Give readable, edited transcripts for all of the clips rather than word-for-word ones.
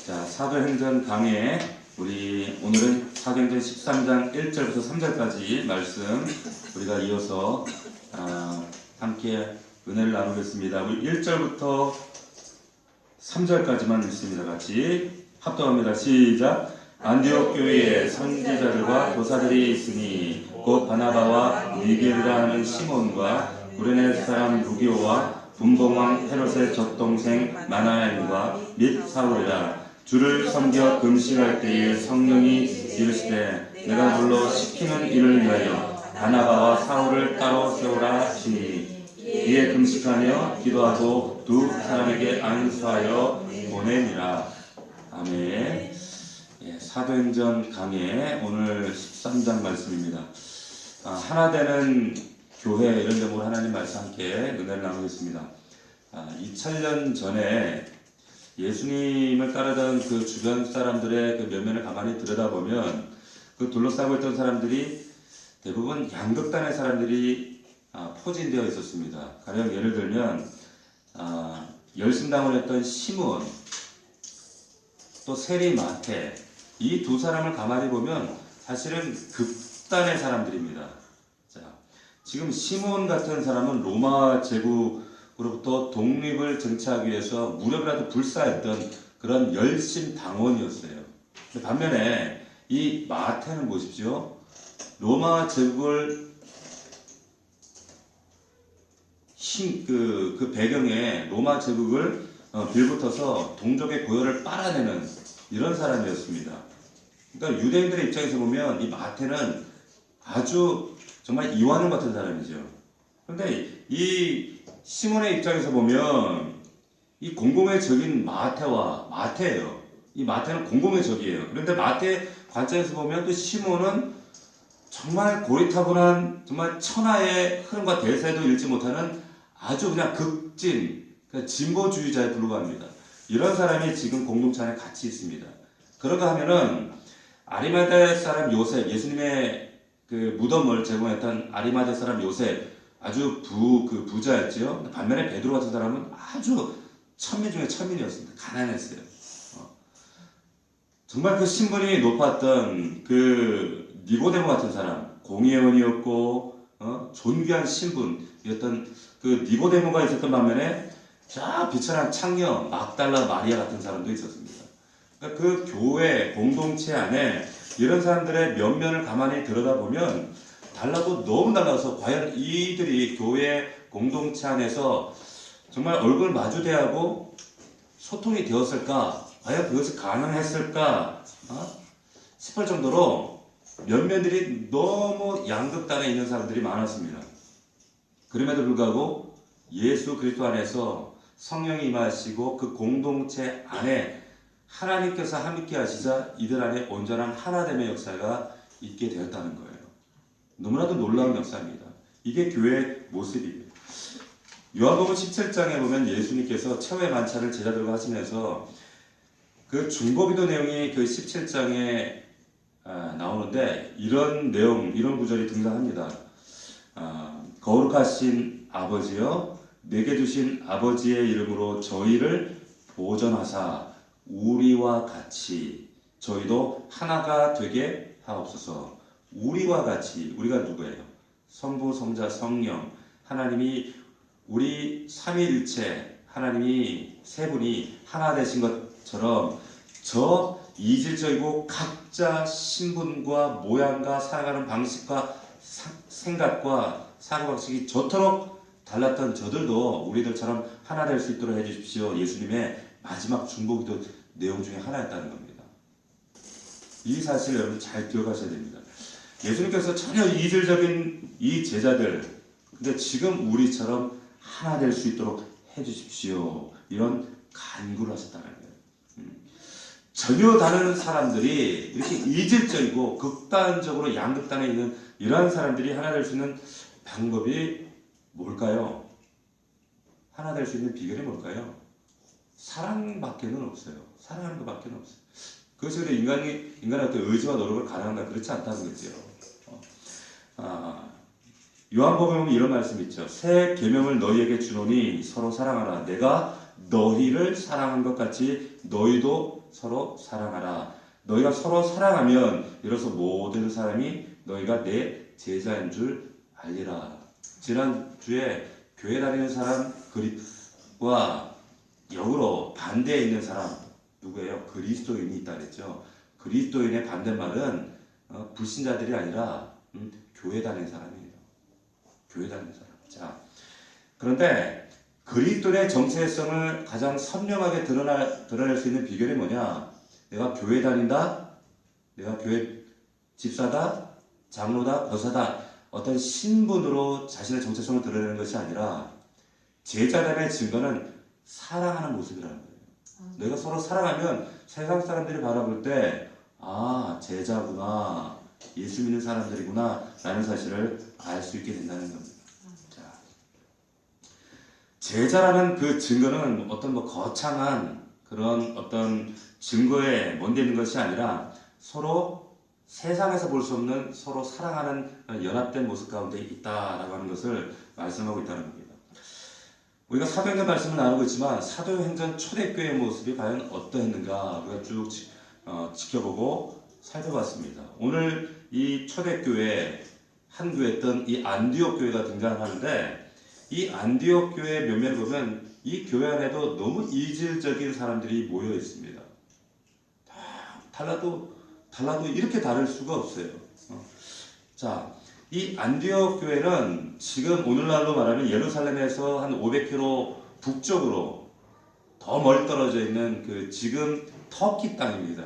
자, 사도행전 강해 우리 오늘은 사도행전 13장 1절부터 3절까지 말씀 우리가 이어서 함께 은혜를 나누겠습니다. 우리 1절부터 3절까지만 읽습니다. 같이 합독합니다. 시작. 안디옥 교회에 선지자들과 교사들이 있으니 곧 바나바와 니게르라 하는 시몬과 구레네 사람 루기오와 분봉왕 헤롯의 젖동생 마나엘과 및 사울이라. 주를 섬겨 금식할 때에 성령이 이르시되 내가 물로 시키는 일을 위하여 바나바와 사울을 따로 세우라 하시니 이에 금식하며 기도하고 두 사람에게 안수하여 보내니라. 아멘. 사도행전 강해 오늘 13장 말씀입니다. 하나 되는 교회 이런 제목으로 하나님 말씀 함께 은혜를 나누겠습니다. 2000년 전에 예수님을 따르던 그 주변 사람들의 그 면면을 가만히 들여다보면 그 둘러싸고 있던 사람들이 대부분 양극단의 사람들이 포진되어 있었습니다. 가령 예를 들면 열심당을 했던 시몬, 또 세리 마태, 이 두 사람을 가만히 보면 사실은 극단의 사람들입니다. 자, 지금 시몬 같은 사람은 로마 제국으로부터 독립을 쟁취하기 위해서 무력이라도 불사했던 그런 열심당원이었어요. 반면에 이 마태는 보십시오. 로마 제국을 그 배경에 로마 제국을 빌붙어서 동족의 고열을 빨아내는 이런 사람이었습니다. 그러니까 유대인들의 입장에서 보면 이 마태는 아주 정말 이완용 같은 사람이죠. 그런데 이 시몬의 입장에서 보면 이 공공의 적인 마태예요. 이 마태는 공공의 적이에요. 그런데 마태의 관점에서 보면 또 시몬은 정말 고리타분한 정말 천하의 흐름과 대세도 읽지 못하는 아주 그냥 극진, 그러니까 진보주의자에 불과합니다. 이런 사람이 지금 공동체 안에 같이 있습니다. 그런가 하면은 아리마대 사람 요셉, 예수님의 그 무덤을 제공했던 아리마대 사람 요셉, 아주 부자였죠. 반면에 베드로 같은 사람은 아주 천민 중에 천민이었습니다. 가난했어요. 정말 그 신분이 높았던 그 니고데모 같은 사람, 공회원이었고 존귀한 신분이었던 그 니고데모가 있었던 반면에 자 비천한 창녀 막달라 마리아 같은 사람도 있었습니다. 그러니까 그 교회 공동체 안에 이런 사람들의 면면을 가만히 들여다보면 달라도 너무 달라서 과연 이들이 교회 공동체 안에서 정말 얼굴 마주대하고 소통이 되었을까? 과연 그것이 가능했을까? 싶을 정도로 면면들이 너무 양극단에 있는 사람들이 많았습니다. 그럼에도 불구하고 예수 그리스도 안에서 성령이 임하시고 그 공동체 안에 하나님께서 함께 하시자 이들 안에 온전한 하나됨의 역사가 있게 되었다는 거예요. 너무나도 놀라운 역사입니다. 이게 교회의 모습입니다. 요한복음 17장에 보면 예수님께서 최후의 만찬을 제자들과 하시면서 그 중보기도 내용이 그 17장에 나오는데 이런 내용, 이런 구절이 등장합니다. 거룩하신 아버지여 내게 주신 아버지의 이름으로 저희를 보전하사 우리와 같이 저희도 하나가 되게 하옵소서. 우리와 같이, 우리가 누구예요? 성부, 성자, 성령, 하나님이 우리 삼위일체, 하나님이 세 분이 하나 되신 것처럼 저 이질적이고 각자 신분과 모양과 살아가는 방식과 생각과 사고방식이 저토록 달랐던 저들도 우리들처럼 하나 될 수 있도록 해주십시오. 예수님의 마지막 중보기도 내용 중에 하나였다는 겁니다. 이 사실 여러분 잘 기억하셔야 됩니다. 예수님께서 전혀 이질적인 이 제자들, 근데 지금 우리처럼 하나 될 수 있도록 해주십시오. 이런 간구를 하셨다는 거예요. 전혀 다른 사람들이 이렇게 이질적이고 극단적으로 양극단에 있는 이러한 사람들이 하나 될 수 있는 방법이 뭘까요? 하나 될 수 있는 비결이 뭘까요? 사랑밖에는 없어요. 사랑하는 것밖에 없어요. 그것이 우리 인간의 어떤 의지와 노력을 가능한가? 그렇지 않다는 거죠. 요한복음에 보면 이런 말씀이 있죠. 새 계명을 너희에게 주노니 서로 사랑하라. 내가 너희를 사랑한 것 같이 너희도 서로 사랑하라. 너희가 서로 사랑하면 이로써 모든 사람이 너희가 내 제자인 줄 알리라. 지난주에 교회 다니는 사람 그리스와 역으로 반대에 있는 사람 누구예요? 그리스도인이 있다 그랬죠. 그리스도인의 반대말은 불신자들이 아니라 교회 다니는 사람이에요. 교회 다니는 사람. 자, 그런데 그리스도의 정체성을 가장 선명하게 드러낼 수 있는 비결이 뭐냐? 내가 교회 다닌다? 내가 교회 집사다? 장로다? 거사다? 어떤 신분으로 자신의 정체성을 드러내는 것이 아니라 제자됨의 증거는 사랑하는 모습이라는 거예요. 내가 서로 사랑하면 세상 사람들이 바라볼 때 제자구나, 예수 믿는 사람들이구나 라는 사실을 알 수 있게 된다는 겁니다. 자, 제자라는 그 증거는 어떤 거창한 그런 어떤 증거에 먼데 있는 것이 아니라 서로 세상에서 볼 수 없는 서로 사랑하는 연합된 모습 가운데 있다라고 하는 것을 말씀하고 있다는 겁니다. 우리가 사도행전 말씀을 나누고 있지만 사도행전 초대교회의 모습이 과연 어떠했는가 우리가 쭉 지켜보고 살펴봤습니다. 오늘 이 초대교회 한 교회였던 이 안디옥 교회가 등장하는데 이 안디옥 교회 면면을 보면 이 교회 안에도 너무 이질적인 사람들이 모여 있습니다. 달라도 이렇게 다를 수가 없어요. 자, 이 안디옥 교회는 지금 오늘날로 말하면 예루살렘에서 한 500km 북쪽으로 더 멀리 떨어져 있는 그 지금 터키 땅입니다.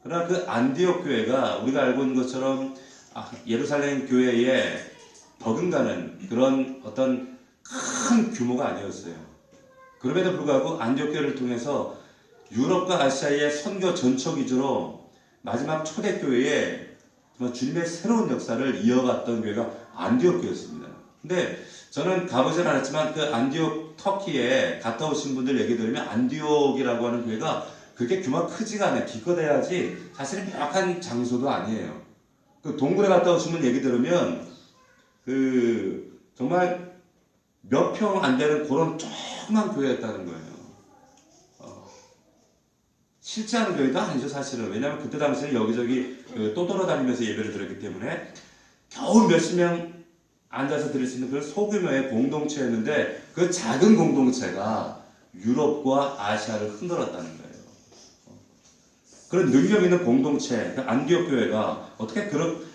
그러나 그 안디옥 교회가 우리가 알고 있는 것처럼 예루살렘 교회에 버금가는 그런 어떤 큰 규모가 아니었어요. 그럼에도 불구하고 안디옥 교회를 통해서 유럽과 아시아의 선교 전초 기조로 마지막 초대교회에 주님의 새로운 역사를 이어갔던 교회가 안디옥 교회였습니다. 근데 저는 가보진 않았지만 그 안디옥 터키에 갔다 오신 분들 얘기 들으면 안디옥이라고 하는 교회가 그렇게 규모가 크지가 않아요. 기껏해야지 사실은 명확한 장소도 아니에요. 그 동굴에 갔다 오신 분 얘기 들으면 그 정말 몇 평 안 되는 그런 조그만 교회였다는 거예요. 실제하는 교회도 아니죠, 사실은. 왜냐하면 그때 당시에 여기저기 떠돌아다니면서 예배를 드렸기 때문에 겨우 몇십 명 앉아서 드릴 수 있는 그런 소규모의 공동체였는데 그 작은 공동체가 유럽과 아시아를 흔들었다는 거예요. 그런 능력 있는 공동체, 그 안디옥 교회가 어떻게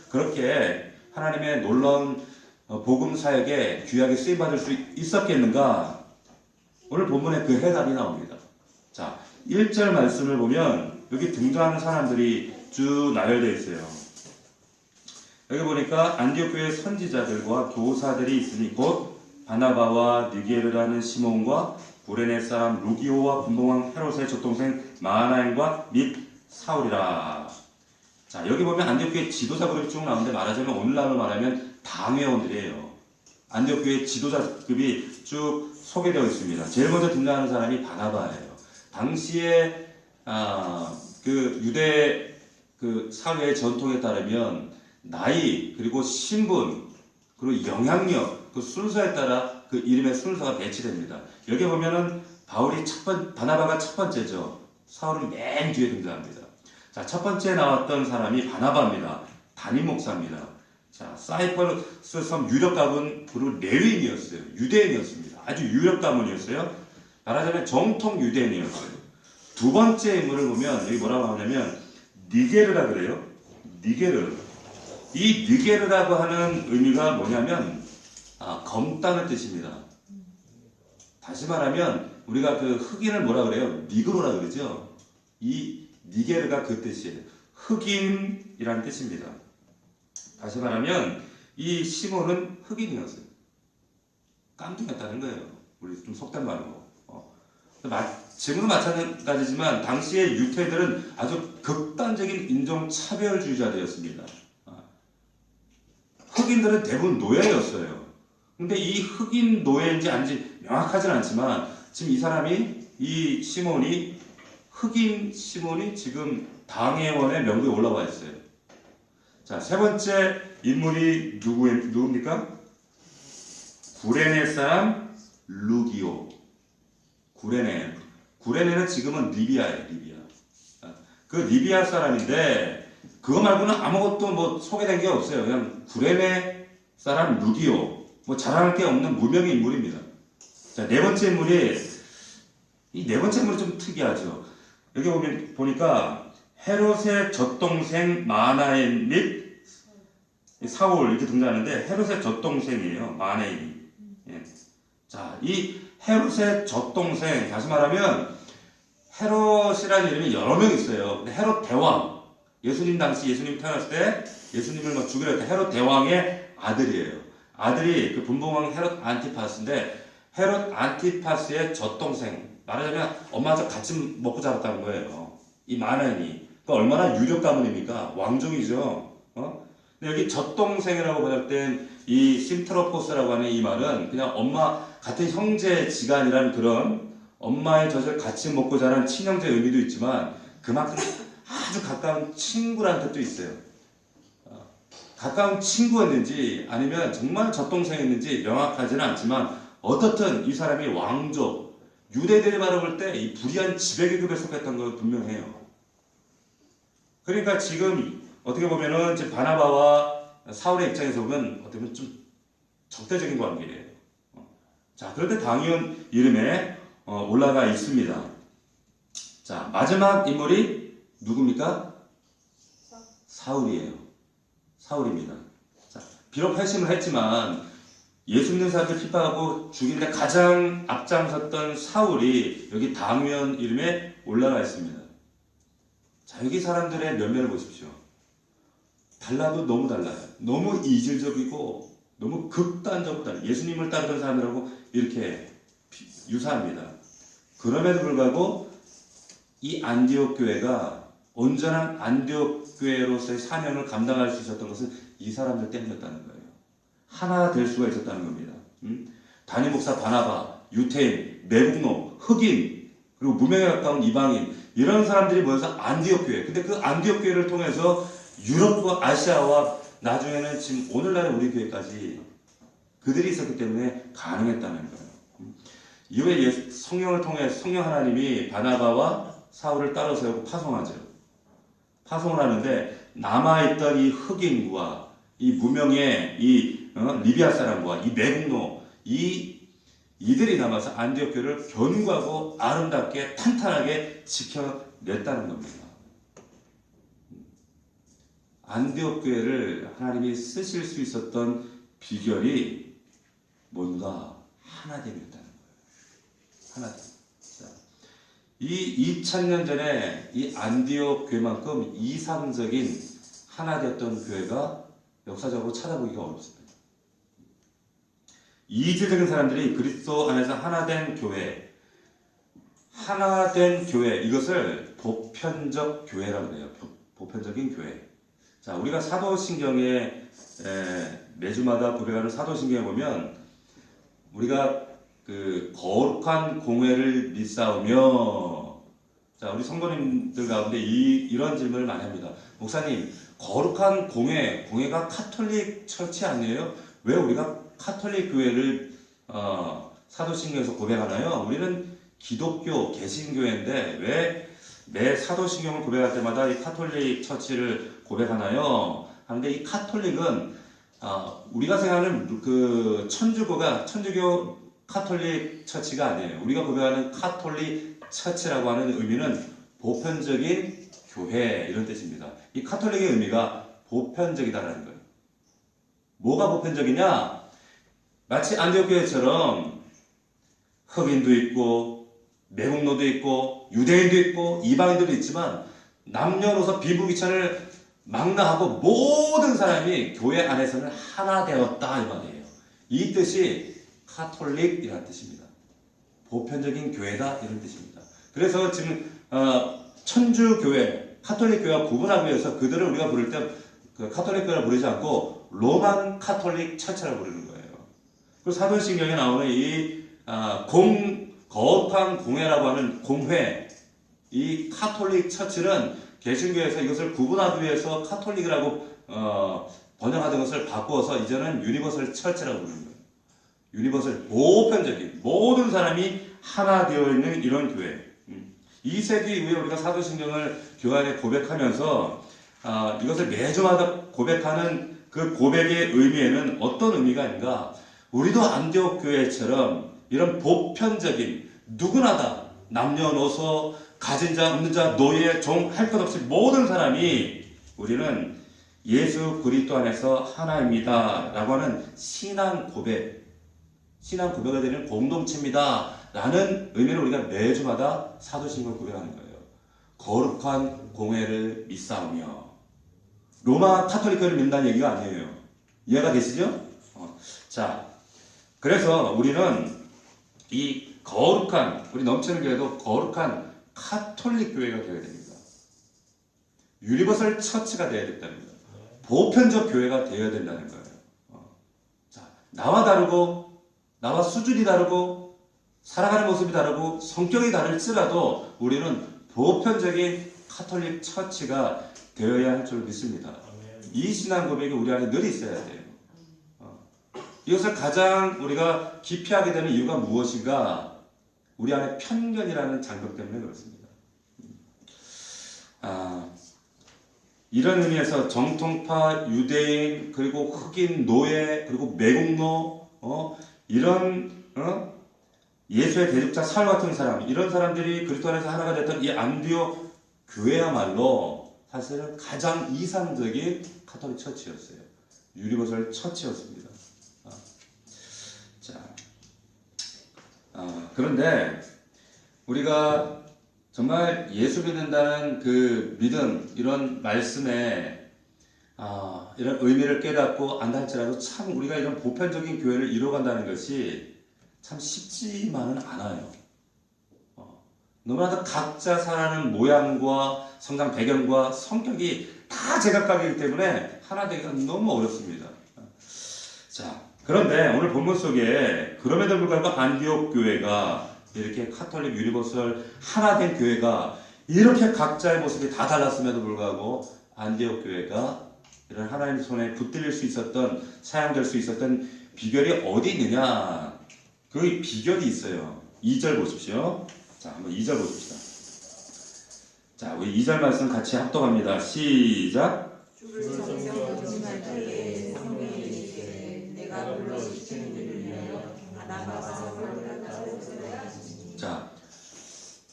그렇게 하나님의 놀라운 복음 사역에 귀하게 쓰임받을 수 있었겠는가? 오늘 본문에 그 해답이 나옵니다. 자, 1절 말씀을 보면 여기 등장하는 사람들이 쭉 나열되어 있어요. 여기 보니까 안디옥 교회 선지자들과 교사들이 있으니 곧 바나바와 느게르라는 시몬과 구레네 사람 루기오와 분봉왕 헤롯의 젖동생 마나엘과 및 사울이라. 자, 여기 보면 안디옥 교회 지도자 그룹이 쭉 나오는데 말하자면 오늘날로 말하면 당회원들이에요. 안디옥 교회 지도자급이 쭉 소개되어 있습니다. 제일 먼저 등장하는 사람이 바나바예요. 당시에 그 유대 그 사회의 전통에 따르면 나이 그리고 신분 그리고 영향력 그 순서에 따라 그 이름의 순서가 배치됩니다. 여기 보면은 바나바가 첫 번째죠. 사울은 맨 뒤에 등장합니다. 자, 첫 번째 나왔던 사람이 바나바입니다. 담임 목사입니다. 자, 사이퍼러스 섬 유력 가문 그리고 레위인이었어요. 유대인이었습니다. 아주 유력 가문이었어요. 말하자면 정통 유대인이었어요. 두 번째 인물을 보면 여기 뭐라고 하냐면 니게르라 그래요. 니게르. 이 니게르라고 하는 의미가 뭐냐면 검다는 뜻입니다. 다시 말하면 우리가 그 흑인을 뭐라 그래요? 니그로라 그러죠. 이 니게르가 그 뜻이에요. 흑인이라는 뜻입니다. 다시 말하면 이 시몬은 흑인이었어요. 깡통이었다는 거예요. 우리 좀 속된 말로. 지금도 마찬가지지만 당시의 유태인들은 아주 극단적인 인종차별주의자들이었습니다. 흑인들은 대부분 노예였어요. 근데 이 흑인 노예인지 아닌지 명확하지는 않지만 지금 이 시몬이 흑인 시몬이 지금 당회원의 명부에 올라와 있어요. 자, 세 번째 인물이 누굽니까? 구레네 사람 루기오. 구레네. 구레네는 지금은 리비아예요. 리비아. 그 리비아 사람인데 그거 말고는 아무것도 뭐 소개된 게 없어요. 그냥 구레네 사람 루디오. 뭐 자랑할 게 없는 무명의 인물입니다. 자, 네 번째 인물이 이 네 번째 인물이 좀 특이하죠. 여기 보니까 헤롯의 젖동생 마나엔 및 사울 이렇게 등장하는데 헤롯의 젖동생이에요. 마나엔이. 예. 자, 이 헤롯의 젖동생, 다시 말하면 헤롯이라는 이름이 여러 명 있어요. 근데 헤롯 대왕, 예수님 당시 예수님 태어났을 때 예수님을 막 죽이려 했던 헤롯 대왕의 아들이에요. 아들이 그 분봉왕 헤롯 안티파스인데 헤롯 안티파스의 젖동생, 말하자면 엄마가 같이 먹고 자랐다는 거예요. 이 마나엔이. 그러니까 얼마나 유력 가문입니까? 왕족이죠. 근데 여기 젖동생이라고 번역된 이 심트로포스라고 하는 이 말은 그냥 엄마 같은 형제 지간이라는 그런 엄마의 젖을 같이 먹고 자란 친형제 의미도 있지만 그만큼 아주 가까운 친구라는 뜻도 있어요. 가까운 친구였는지 아니면 정말 젖동생이었는지 명확하지는 않지만 어떻든 이 사람이 왕족, 유대들이 바라볼 때 이 불의한 지배계급에 속했던 건 분명해요. 그러니까 지금 어떻게 보면은 지금 바나바와 사울의 입장에서 보면 어떻게 보면 좀 적대적인 관계예요. 자, 그런데 당연 이름에 올라가 있습니다. 자, 마지막 인물이 누굽니까? 사울이에요. 사울입니다. 자, 비록 회심을 했지만 예수 믿는 사람들 핍박하고 죽이는데 가장 앞장섰던 사울이 여기 당연 이름에 올라가 있습니다. 자, 여기 사람들의 면면을 보십시오. 달라도 너무 달라요. 너무 이질적이고 너무 극단적으로 달라요. 예수님을 따르던 사람들하고 이렇게 유사합니다. 그럼에도 불구하고 이 안디옥 교회가 온전한 안디옥 교회로서의 사명을 감당할 수 있었던 것은 이 사람들 때문이었다는 거예요. 하나 될 수가 있었다는 겁니다. 단임 목사 바나바, 유태인, 매국노, 흑인, 그리고 무명에 가까운 이방인 이런 사람들이 모여서 안디옥 교회. 근데 그 안디옥 교회를 통해서 유럽과 아시아와 나중에는 지금 오늘날의 우리 교회까지 그들이 있었기 때문에 가능했다는 거예요. 이후에 성령을 통해 성령 하나님이 바나바와 사울을 따로 세우고 파송하죠. 파송을 하는데 남아있던 이 흑인과 이 무명의 이 리비아 사람과 이 매국노 이들이 남아서 안디옥 교회를 견고하고 아름답게 탄탄하게 지켜냈다는 겁니다. 안디옥 교회를 하나님이 쓰실 수 있었던 비결이 뭔가 하나됨이었다는 거예요. 하나됨. 자, 이 2000년 전에 이 안디옥 교회만큼 이상적인 하나 되었던 교회가 역사적으로 찾아보기가 어렵습니다. 이질적인 사람들이 그리스도 안에서 하나된 교회, 이것을 보편적 교회라고 해요. 보편적인 교회. 자, 우리가 사도신경에 매주마다 고백하는 사도신경에 보면 우리가 그 거룩한 공회를 믿사오며, 자, 우리 성도님들 가운데 이런 질문을 많이 합니다. 목사님, 거룩한 공회가 카톨릭 철치 아니에요? 왜 우리가 카톨릭 교회를 사도신경에서 고백하나요? 우리는 기독교 개신교회인데 왜 매 사도신경을 고백할 때마다 이 카톨릭 처치를 고백하나요? 하는데 이 카톨릭은 우리가 생각하는 그 천주교 카톨릭 처치가 아니에요. 우리가 고백하는 카톨릭 처치라고 하는 의미는 보편적인 교회 이런 뜻입니다. 이 카톨릭의 의미가 보편적이다라는 거예요. 뭐가 보편적이냐? 마치 안디옥 교회처럼 흑인도 있고 매국노도 있고 유대인도 있고 이방인도 있지만 남녀노소 비불기천을 망라하고 모든 사람이 교회 안에서는 하나 되었다 이 말이에요. 이 뜻이 카톨릭이라는 뜻입니다. 보편적인 교회다 이런 뜻입니다. 그래서 지금 천주교회, 카톨릭 교회와 구분하기 위해서 그들을 우리가 부를 때 그 카톨릭 교회를 부르지 않고 로만 카톨릭 처치라고 부르는 거예요. 그리고 사도신경에 나오는 이 거룩한 공회라고 하는 공회, 이 카톨릭 처치는 개신교에서 이것을 구분하기 위해서 카톨릭이라고 번역하던 것을 바꾸어서 이제는 유니버설 처치라고 부르는 거예요. 유니버설 보편적인 모든 사람이 하나 되어 있는 이런 교회. 2세기 이후에 우리가 사도신경을 교회 안에 고백하면서 이것을 매주마다 고백하는 그 고백의 의미에는 어떤 의미가 있는가? 우리도 안디옥 교회처럼 이런 보편적인 누구나 다 남녀노소 가진 자 없는 자 노예 종 할 것 없이 모든 사람이 우리는 예수 그리스도 안에서 하나입니다 라고 하는 신앙 고백이 되는 공동체입니다 라는 의미로 우리가 매주마다 사도신경을 고백하는 거예요. 거룩한 공회를 믿사오며. 로마 카톨릭교를 믿는다는 얘기가 아니에요. 이해가 되시죠? 자, 그래서 우리는 이 거룩한, 우리 넘치는 교회도 거룩한 카톨릭 교회가 되어야 됩니다. 유니버설 처치가 되어야 된다는 거예요. 보편적 교회가 되어야 된다는 거예요. 자, 나와 다르고, 나와 수준이 다르고, 살아가는 모습이 다르고, 성격이 다를지라도 우리는 보편적인 카톨릭 처치가 되어야 할 줄 믿습니다. 이 신앙 고백이 우리 안에 늘 있어야 돼요. 이것을 가장 우리가 기피하게 되는 이유가 무엇인가? 우리 안에 편견이라는 장벽 때문에 그렇습니다. 이런 의미에서 정통파, 유대인, 그리고 흑인, 노예, 그리고 매국노, 이런 예수의 대적자 사울 같은 사람, 이런 사람들이 그리스도 안에서 하나가 됐던 이 안디옥 교회야말로 사실은 가장 이상적인 카톨릭 처치였어요. 유니버설 처치였습니다. 그런데 우리가 정말 예수 믿는다는 그 믿음, 이런 말씀에 이런 의미를 깨닫고 안다 할지라도 참 우리가 이런 보편적인 교회를 이루어간다는 것이 참 쉽지만은 않아요. 너무나도 각자 살아가는 모양과 성장 배경과 성격이 다 제각각이기 때문에 하나 되기가 너무 어렵습니다. 자, 그런데 오늘 본문 속에 그럼에도 불구하고 안디옥 교회가 이렇게 카톨릭 유니버설 하나 된 교회가 이렇게 각자의 모습이 다 달랐음에도 불구하고 안디옥 교회가 이런 하나님 손에 붙들릴 수 있었던, 사용될 수 있었던 비결이 어디 있느냐? 그 비결이 있어요. 2절 보십시오. 자, 한번 2절 보십시다. 자, 우리 2절 말씀 같이 합독합니다. 시작. 주를 성경 경심할 때에 성령이 이르시되 내가 불러 시키는 일을 위하여 나가서 하나님을 하시니. 자,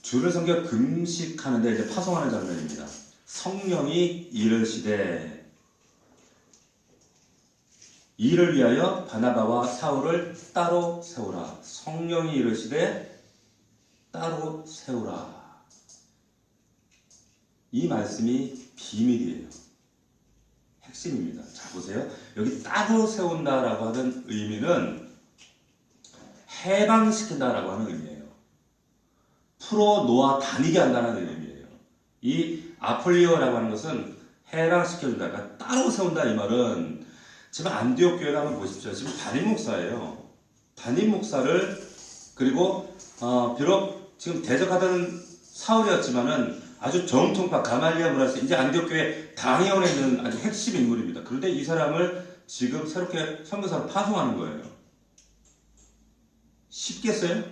주를 섬겨 금식하는데 이제 파송하는 장면입니다. 성령이 이르시되 이를 위하여 바나바와 사울을 따로 세우라. 성령이 이르시되 따로 세우라. 이 말씀이 비밀이에요. 핵심입니다. 자, 보세요. 여기 따로 세운다라고 하는 의미는 해방시킨다라고 하는 의미예요. 풀어 놓아 다니게 한다는 의미예요. 이 아폴리오라고 하는 것은 해방시켜준다. 그러니까 따로 세운다 이 말은 지금 안디옥 교회를 한번 보십시오. 지금 담임 목사예요. 담임 목사를 그리고 비록 지금 대적하던 사울이었지만은 아주 정통파 가말리아 문화에서 이제 안디옥 교회 당회원에 있는 아주 핵심 인물입니다. 그런데 이 사람을 지금 새롭게 선교사로 파송하는 거예요. 쉽겠어요?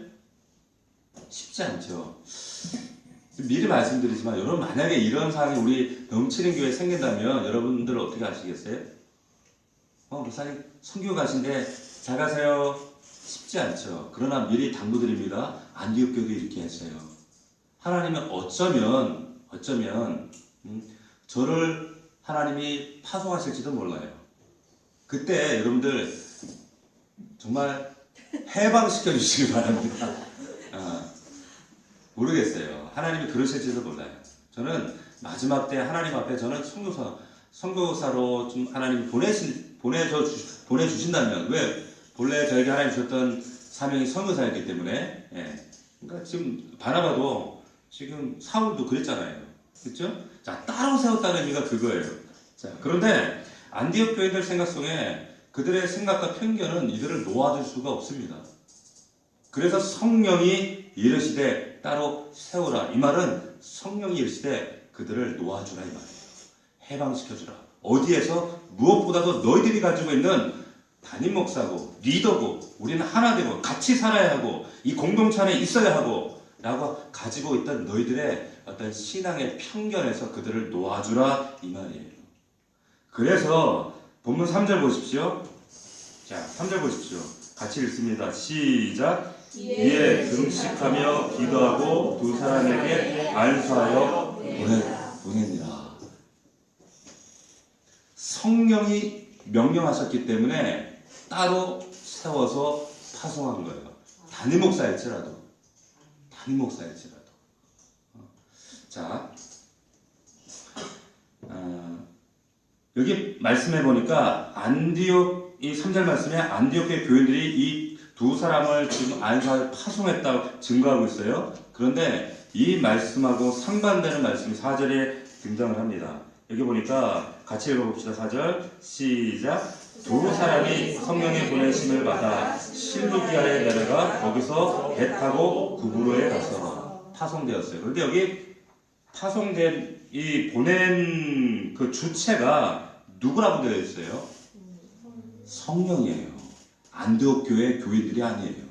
쉽지 않죠. 미리 말씀드리지만 여러분 만약에 이런 상황이 우리 넘치는 교회에 생긴다면 여러분들 어떻게 하시겠어요? 목사님 선교 가신데 잘 가세요. 쉽지 않죠. 그러나 미리 당부드립니다. 안디옥 교회도 이렇게 했어요. 하나님은 어쩌면 저를 하나님이 파송하실지도 몰라요. 그때 여러분들 정말 해방시켜 주시기 바랍니다. 모르겠어요. 하나님이 그러실지도 몰라요. 저는 마지막 때 하나님 앞에 저는 선교사로 좀 하나님이 보내주신다면, 왜? 본래 저에게 하나님 주셨던 사명이 선교사였기 때문에, 그러니까 지금 바나바도 지금 사울도 그랬잖아요. 그렇죠? 자, 따로 세웠다는 의미가 그거예요. 자, 그런데 안디옥 교인들 생각 속에 그들의 생각과 편견은 이들을 놓아줄 수가 없습니다. 그래서 성령이 이르시되 따로 세우라. 이 말은 성령이 이르시되 그들을 놓아주라 이 말이에요. 해방시켜주라. 어디에서 무엇보다도 너희들이 가지고 있는 담임 목사고 리더고 우리는 하나 되고 같이 살아야 하고 이 공동체 안에 있어야 하고 라고 가지고 있던 너희들의 어떤 신앙의 편견에서 그들을 놓아주라 이 말이에요. 그래서 본문 3절 보십시오. 자, 3절 보십시오. 같이 읽습니다. 시작. 이에 금식하며 기도하고 두 사람에게 안수하여 보내니라. 성령이 명령하셨기 때문에 따로 세워서 파송한 거예요. 담임 목사일지라도. 자, 여기 말씀해 보니까 안디옥 이 3절 말씀에 안디옥의 교인들이 이 두 사람을 지금 안수하여 파송했다고 증거하고 있어요. 그런데 이 말씀하고 상반되는 말씀이 4절에 등장을 합니다. 여기 보니까 같이 읽어봅시다. 4절 시작. 두 사람이 성령의 보내심을 받아 실루기아에 내려가 거기서 배 타고 구브로에 가서 파송되었어요. 그런데 여기 파송된 이 보낸 그 주체가 누구라고 되어 있어요? 성령이에요. 안디옥 교회 교인들이 아니에요.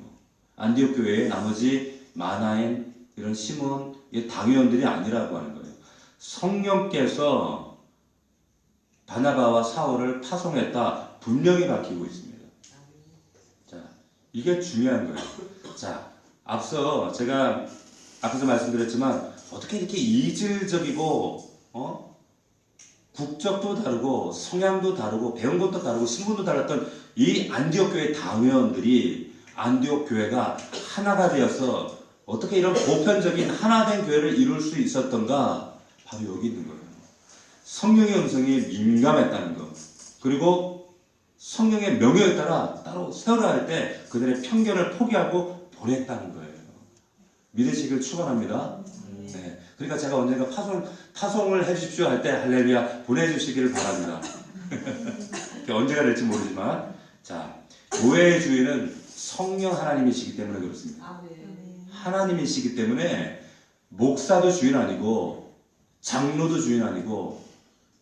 안디옥 교회의 나머지 마나엔 이런 시몬 당회원들이 아니라고 하는 거예요. 성령께서 바나바와 사울을 파송했다 분명히 밝히고 있습니다. 자, 이게 중요한 거예요. 자, 앞서 제가 앞에서 말씀드렸지만 어떻게 이렇게 이질적이고 국적도 다르고 성향도 다르고 배운 것도 다르고 신분도 달랐던 이 안디옥 교회 당회원들이 안디옥 교회가 하나가 되어서 어떻게 이런 보편적인 하나된 교회를 이룰 수 있었던가? 바로 여기 있는 거예요. 성령의 음성이 민감했다는 것. 그리고 성령의 명령에 따라 따로 세우라 할 때 그들의 편견을 포기하고 보냈다는 거예요. 믿으시길 축원합니다. 네. 그러니까 제가 언젠가 파송을 해주십시오 할 때 할렐루야 보내주시기를 바랍니다. 언제가 될지 모르지만 자, 교회의 주인은 성령 하나님이시기 때문에 그렇습니다. 하나님이시기 때문에 목사도 주인 아니고 장로도 주인 아니고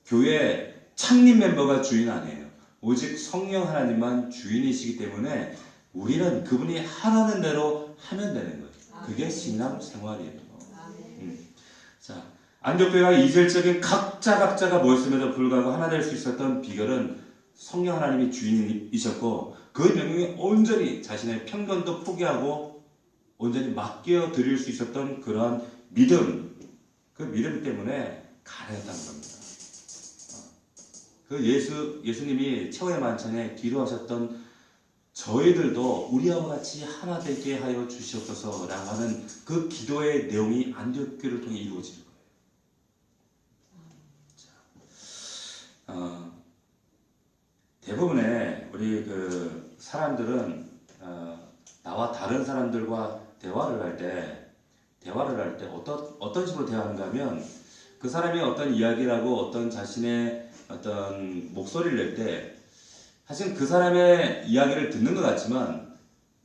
교회 창립 멤버가 주인 아니에요. 오직 성령 하나님만 주인이시기 때문에 우리는 그분이 하라는 대로 하면 되는 거예요. 그게 신앙 생활이에요. 자, 안디옥교회가 이질적인 각자가 모였음에도 불구하고 하나 될 수 있었던 비결은 성령 하나님이 주인이셨고 그 명령에 온전히 자신의 편견도 포기하고 온전히 맡겨 드릴 수 있었던 그러한 믿음, 그 믿음 때문에 가능했다는 겁니다. 그 예수님이 최후의 만찬에 기도하셨던 저희들도 우리와 같이 하나 되게 하여 주시옵소서라고 하는 그 기도의 내용이 안디옥 교회를 통해 이루어지는 거예요. 대부분의 우리 그 사람들은 나와 다른 사람들과 대화를 할 때 어떤 식으로 대화하는가 하면 그 사람이 어떤 이야기를 하고 어떤 자신의 어떤 목소리를 낼 때 사실 그 사람의 이야기를 듣는 것 같지만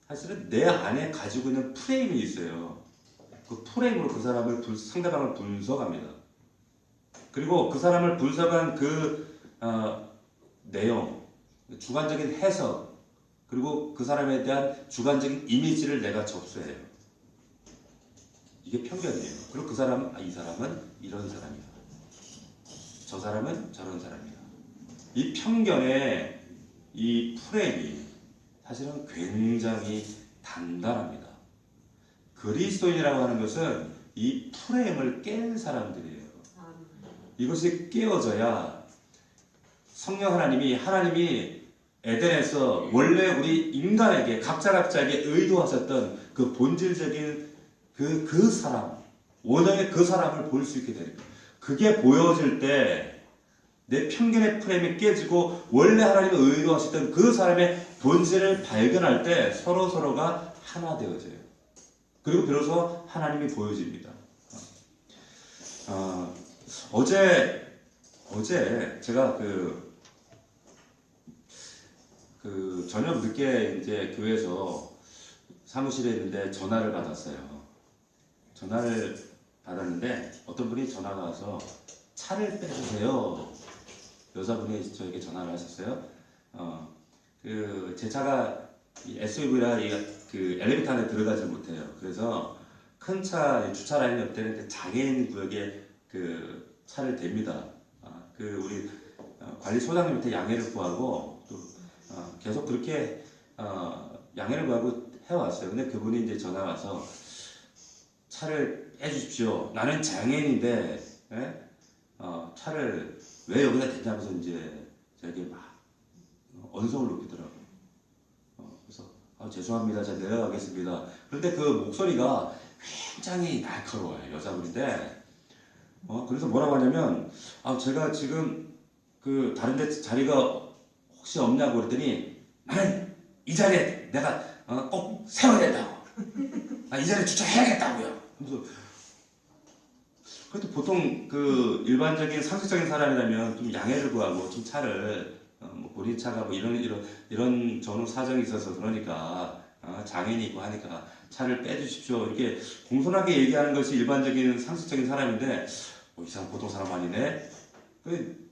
사실은 내 안에 가지고 있는 프레임이 있어요. 그 프레임으로 그 상대방을 분석합니다. 그리고 그 사람을 분석한 그 내용, 주관적인 해석, 그리고 그 사람에 대한 주관적인 이미지를 내가 접수해요. 이게 편견이에요. 그리고 그 사람은 이 사람은 이런 사람이야. 저 사람은 저런 사람이야. 이 편견의 이 프레임이 사실은 굉장히 단단합니다. 그리스도인이라고 하는 것은 이 프레임을 깬 사람들이에요. 이것이 깨어져야 성령 하나님이 에덴에서 원래 우리 인간에게 각자에게 의도하셨던 그 본질적인 그 사람, 원형의 그 사람을 볼 수 있게 됩니다. 그게 보여질 때 내 편견의 프레임이 깨지고 원래 하나님이 의도하셨던 그 사람의 본질을 발견할 때 서로가 하나 되어져요. 그리고 비로소 하나님이 보여집니다. 어제 제가 그 저녁 늦게 이제 교회에서 사무실에 있는데 전화를 받았어요. 전화를 받았는데 어떤 분이 전화가 와서 차를 빼주세요. 여자분이 저에게 전화를 하셨어요. 제 차가 SUV라 그 엘리베이터 안에 들어가지 못해요. 그래서 큰 차 주차 라인 옆에는 그 장애인 구역에 그 차를 댑니다. 우리 관리소장님한테 양해를 구하고 또 계속 그렇게 양해를 구하고 해왔어요. 근데 그분이 이제 전화 와서 차를 빼주십시오. 나는 장애인인데 예? 차를 왜 여기다 대냐면서 이제 저에게 막 언성을 높이더라고요. 그래서 죄송합니다. 제가 내려가겠습니다. 그런데 그 목소리가 굉장히 날카로워요. 여자분인데 그래서 뭐라고 하냐면 제가 지금 그 다른 데 자리가 혹시 없냐고 그랬더니 나는 이 자리에 내가 꼭 세워야 된다고. 이 자리에 주차해야겠다고요. 그래서 그래도 보통 그 일반적인 상식적인 사람이라면 좀 양해를 구하고 좀 차를 뭐 본인 차가 뭐 이런 전후 사정이 있어서 그러니까 장애인이 있고 하니까 차를 빼주십시오 이렇게 공손하게 얘기하는 것이 일반적인 상식적인 사람인데 이 사람 보통 사람 아니네.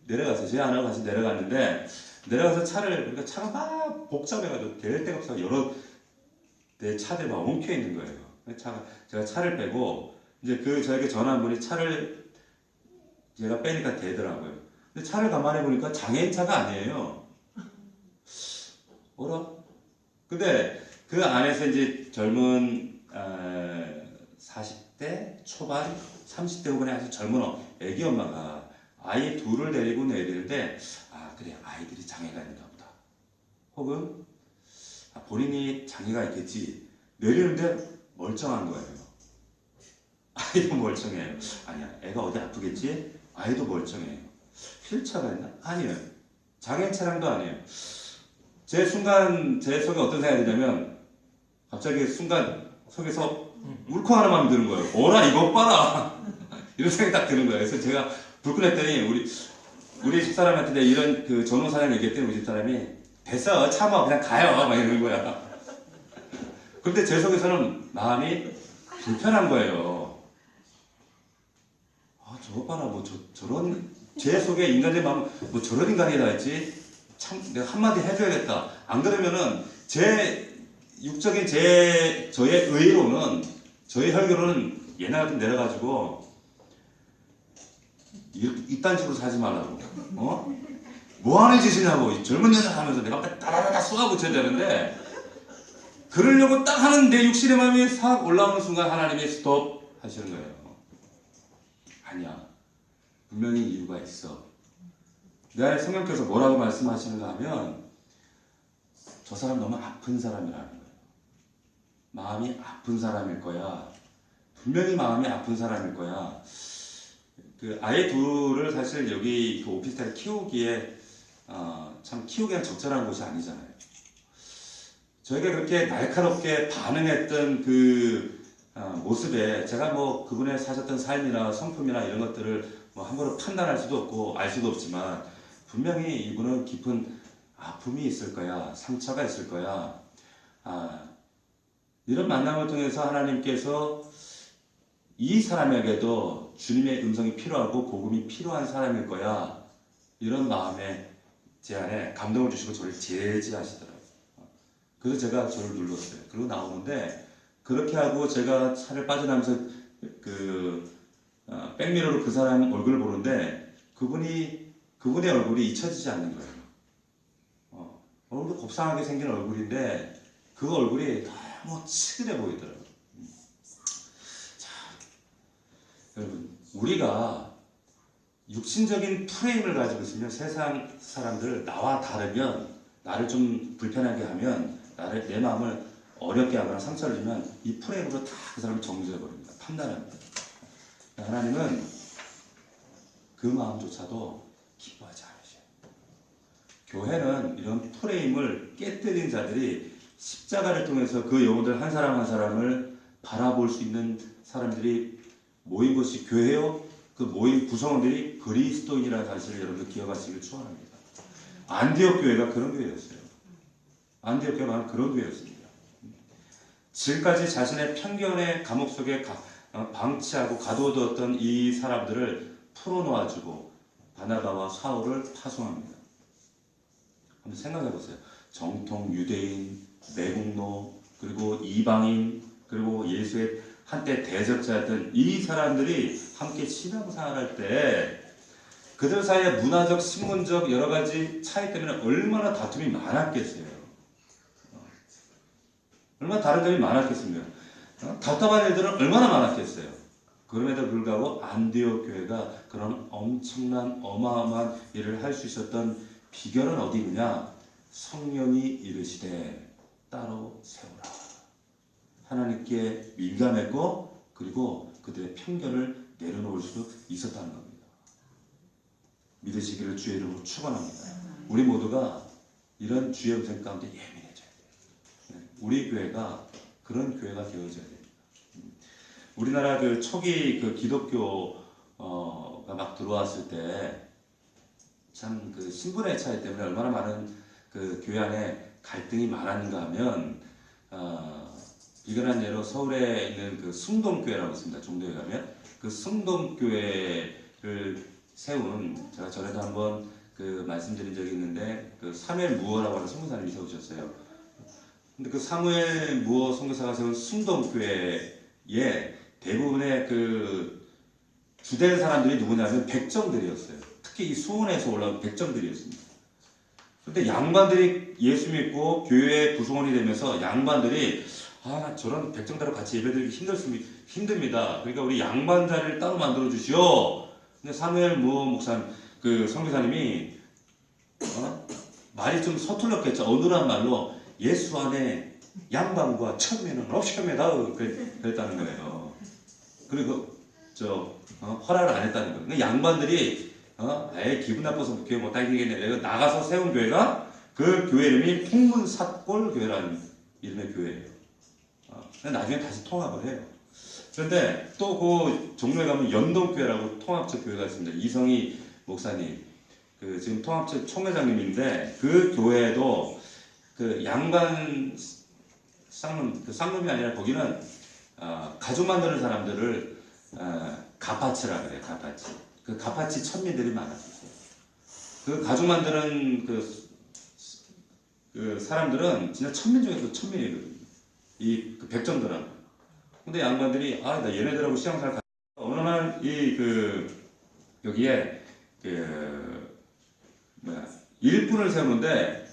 내려갔어요. 제 안하고 같이 내려갔는데 내려가서 그러니까 차가 막 복잡해가지고 될 데가 없어 여러 대 차들이 막 엉켜 있는 거예요. 제가 차를 빼고 이제 저에게 전화한 분이 차를 제가 빼니까 되더라고요. 근데 차를 가만히 보니까 장애인 차가 아니에요. 어라? 근데 그 안에서 이제 젊은 40대 초반, 30대 후반의 아주 젊은 애기 엄마가 아이 둘을 데리고 내리는데 그래 아이들이 장애가 있는가 보다. 혹은 본인이 장애가 있겠지. 내리는데 멀쩡한 거예요. 아이도 멀쩡해요. 아니야, 애가 어디 아프겠지? 아이도 멀쩡해요. 휠체어가 있나? 아니에요. 장애인 차량도 아니에요. 제 속에 어떤 생각이 드냐면 갑자기 순간 속에서 울컥 하는 마음이 드는 거예요. 어라 이거 봐라. 이런 생각이 딱 드는 거예요. 그래서 제가 불끈했더니 우리 집사람한테 이런 그 전후 사연 얘기했더니 우리 집사람이 됐어 참아 그냥 가요 막 이러는 거야. 근데 제 속에서는 마음이 불편한 거예요. 저거 봐라 뭐 저런 제 속에 인간의 마음 뭐 저런 인간이 다 있지. 참 내가 한마디 해줘야겠다. 안 그러면은 제 육적인 저의 의로는 저의 혈기로는 옛날 같은 내려가지고 이딴 식으로 살지 말라고. 뭐 하는 짓이냐고 젊은 여자 하면서 내가 따라다다 쏘아붙여야 되는데 그러려고 딱 하는 내 육신의 마음이 싹 올라오는 순간 하나님이 스톱 하시는 거예요. 아니야. 분명히 이유가 있어. 내 안에 성령께서 뭐라고 말씀하시는가 하면 저 사람 너무 아픈 사람이라는 거예요. 마음이 아픈 사람일 거야. 분명히 마음이 아픈 사람일 거야. 그 아이 둘을 사실 여기 그 오피스텔에 키우기에 참 키우기엔 적절한 곳이 아니잖아요. 저에게 그렇게 날카롭게 반응했던 그 모습에 제가 뭐 그분의 사셨던 삶이나 성품이나 이런 것들을 뭐 함부로 판단할 수도 없고 알 수도 없지만 분명히 이분은 깊은 아픔이 있을 거야. 상처가 있을 거야. 이런 만남을 통해서 하나님께서 이 사람에게도 주님의 음성이 필요하고 복음이 필요한 사람일 거야. 이런 마음에 제 안에 감동을 주시고 저를 제지하시더라고요. 그래서 제가 저를 눌렀어요. 그리고 나오는데 그렇게 하고 제가 차를 빠져나면서 백미러로 그 사람 얼굴을 보는데 그분의 얼굴이 잊혀지지 않는 거예요. 얼굴도 곱상하게 생긴 얼굴인데 그 얼굴이 너무 치근해 보이더라고요. 자, 여러분 우리가 육신적인 프레임을 가지고 있으면 세상 사람들 나와 다르면 나를 좀 불편하게 하면 내 마음을 어렵게 하거나 상처를 주면 이 프레임으로 다 그 사람을 정죄해버립니다. 판단합니다. 하나님은 그 마음조차도 기뻐하지 않으셔요. 교회는 이런 프레임을 깨뜨린 자들이 십자가를 통해서 그 영혼들 한 사람 한 사람을 바라볼 수 있는 사람들이 모인 곳이 교회요. 그 모인 구성원들이 그리스도인이라는 사실을 여러분들 기억하시길 축원합니다. 안디옥 교회가 그런 교회였어요. 안디옥 교회가 그런 교회였습니다. 지금까지 자신의 편견의 감옥 속에 방치하고 가둬두었던 이 사람들을 풀어놓아주고 바나바와 사울을 파송합니다. 한번 생각해 보세요. 정통 유대인, 매국노, 그리고 이방인, 그리고 예수의 한때 대적자였던 이 사람들이 함께 신앙생활할 때 그들 사이에 문화적, 신문적 여러 가지 차이 때문에 얼마나 다툼이 많았겠어요. 얼마나 다른 점이 많았겠습니까? 답답한 일들은 얼마나 많았겠어요. 그럼에도 불구하고 안디옥 교회가 그런 엄청난 어마어마한 일을 할 수 있었던 비결은 어디 있느냐? 성령이 이르시되 따로 세우라. 하나님께 민감했고 그리고 그들의 편견을 내려놓을 수 있었다는 겁니다. 믿으시기를 주의 이름으로 축원합니다. 우리 모두가 이런 주의 음성 가운데 예민해져야 돼요. 우리 교회가 그런 교회가 되어져야 됩니다. 우리나라 그 초기 그 기독교가 막 들어왔을 때 참 그 신분의 차이 때문에 얼마나 많은 그 교회 안에 갈등이 많았는가 하면 비근한 예로 서울에 있는 그 숭동교회라고 있습니다. 종로에 가면 그 숭동교회를 세운 제가 전에도 한번 그 말씀드린 적이 있는데 그 사무엘 무어라고 하는 선교사님이 세우셨어요. 근데 그 사무엘 무어 선교사가 세운 숭동교회에 대부분의 그 주된 사람들이 누구냐면 백정들이었어요. 특히 이 수원에서 올라온 백정들이었습니다. 근데 양반들이 예수 믿고 교회에 구성원이 되면서 양반들이 저런 백정들하고 같이 예배드리기 힘듭니다. 그러니까 우리 양반 자리를 따로 만들어 주시오. 근데 사무엘 무어 목사 그 선교사님이 말이 좀 서툴렀겠죠. 어눌한 말로 예수 안에 양반과 천매는 없습니다. 그랬다는 거예요. 그리고 허락을 안 했다는 거예요. 그러니까 양반들이 아예 기분 나빠서 교회 못 다니겠네. 내가 나가서 세운 교회가 그 교회 이름이 풍문사골 교회라는 이름의 교회예요. 나중에 다시 통합을 해요. 그런데 또 그 종로에 가면 연동교회라고 통합적 교회가 있습니다. 이성희 목사님, 그 지금 통합적 총회장님인데 그 교회도 그 양반 쌍놈이 아니라 거기는 가죽 만드는 사람들을 가파치라 그래요. 가파치. 그 가파치 천민들이 많았어요. 그 가죽 만드는 그 사람들은 진짜 천민 중에서 천민이거든요. 그 백정들하고. 근데 양반들이 나 얘네들하고 시장생활 어느 날 여기에 일꾼을 세우는데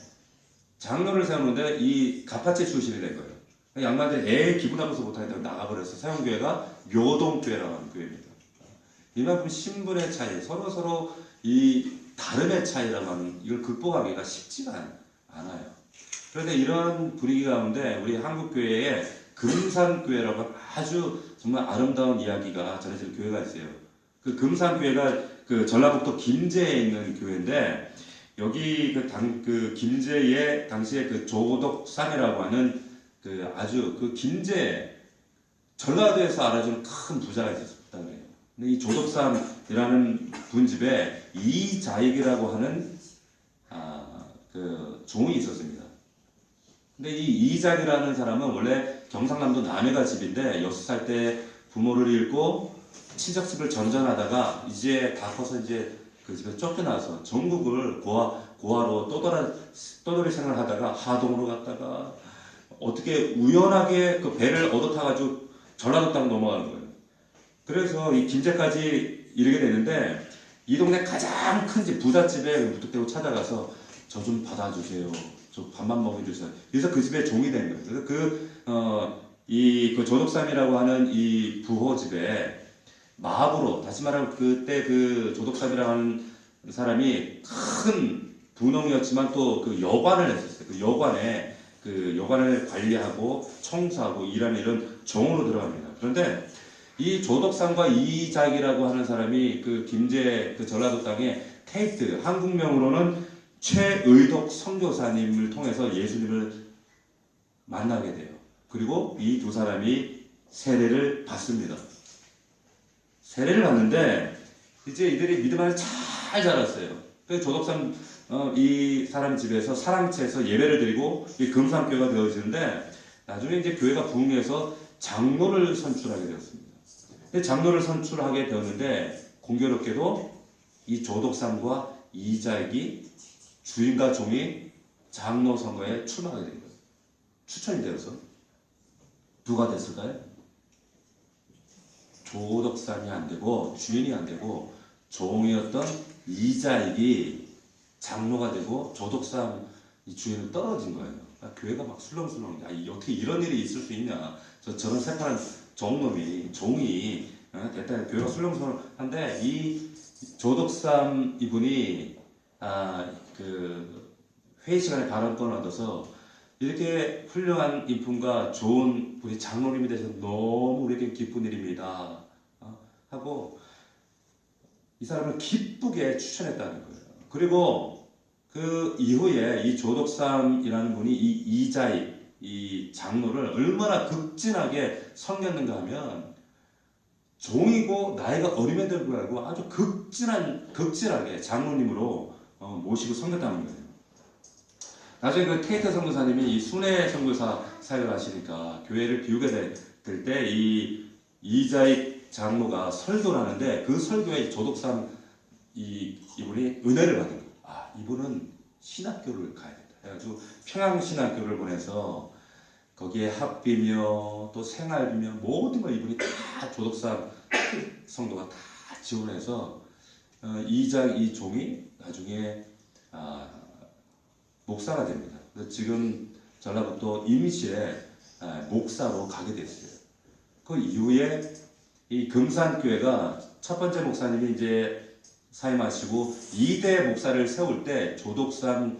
장로를 세우는데 이 가파치 출신이 된 거예요. 양반들이 기분 나빠서 못하겠다고 나가버려서 세운 교회가 묘동교회라고 하는 교회입니다. 이만큼 신분의 차이, 서로 이 다름의 차이라고 하는 이걸 극복하기가 쉽지가 않아요. 그런데 이런 분위기 가운데 우리 한국교회에 금산교회라고 아주 정말 아름다운 이야기가 전해지는 교회가 있어요. 그 금산교회가 그 전라북도 김제에 있는 교회인데 여기 그 김제에 당시에 그 조덕삼이라고 하는 그 아주 그 김제 전라도에서 알아주는 큰 부자가 있었다 그래요. 근데 이 조덕삼이라는 분 집에 이자익이라고 하는 그 종이 있었습니다. 근데 이 이자익이라는 사람은 원래 경상남도 남해가 집인데 6살 때 부모를 잃고 친척집을 전전하다가 이제 다 커서 이제 그 집에 쫓겨나서 전국을 고아로 떠돌이 생활을 하다가 하동으로 갔다가 어떻게 우연하게 그 배를 얻어 타가지고 전라도 땅 넘어가는 거예요. 그래서 이 김제까지 이르게 되는데 이 동네 가장 큰 집 부잣집에 무턱대고 찾아가서 저 좀 받아주세요. 저 밥만 먹여주세요. 그래서 그 집에 종이 된 거예요. 그래서 그 조덕삼이라고 하는 이 부호집에 마합으로 다시 말하면 그때 그 조덕삼이라고 하는 사람이 큰 분홍이었지만 또 그 여관을 했었어요. 그 여관을 관리하고 청소하고 일하는 이런 정으로 들어갑니다. 그런데 이 조덕삼과 이자익이라고 하는 사람이 그 김제 그 전라도 땅에 테이트 한국명으로는 최의덕 선교사님을 통해서 예수님을 만나게 돼요. 그리고 이 두 사람이 세례를 받습니다. 세례를 받는데 이제 이들이 믿음 안에 잘 자랐어요. 그래서 조덕삼 이 사람 집에서 사랑채에서 예배를 드리고 이 금산교회가 되어지는데 나중에 이제 교회가 부흥해서 장로를 선출하게 되었습니다. 장로를 선출하게 되었는데 공교롭게도 이 조덕삼과 이자익이 주인과 종이 장로 선거에 출마하게 된 거예요. 추천이 되어서. 누가 됐을까요? 조덕삼이 안 되고 주인이 안 되고 종이었던 이자익이 장로가 되고 조덕삼 이 주인은 떨어진 거예요. 교회가 막 술렁술렁. 어떻게 이런 일이 있을 수 있냐. 저런 새파란 종이 됐다. 교회가 술렁술렁한데 이 조덕삼 이분이 그 회의 시간에 발언권을 얻어서 이렇게 훌륭한 인품과 좋은 우리 장로님이 되셔서 너무 우리에게 기쁜 일입니다. 하고 이 사람을 기쁘게 추천했다는 거예요. 그리고 그 이후에 이 조덕삼이라는 분이 이 이자익 이 장로를 얼마나 극진하게 섬겼는가 하면 종이고 나이가 어림에도 불구하고 아주 극진하게 장로님으로 모시고 섬겼다는 거예요. 나중에 그 케이트 선교사님이 이 순회 선교사 사역을 하시니까 교회를 비우게 될 때 이 이자익 장로가 설교를 하는데 그 설교에 조덕삼 이분이 은혜를 받은 거예요. 이분은 신학교를 가야 된다. 그래가지고 평양신학교를 보내서 거기에 학비며 또 생활비며 모든 걸 이분이 다 조덕삼 성도가 다 지원해서 이 종이 나중에 목사가 됩니다. 그래서 지금 전라북도 임시에 목사로 가게 됐어요. 그 이후에 이 금산교회가 첫 번째 목사님이 이제 사임하시고 2대 목사를 세울 때 조덕삼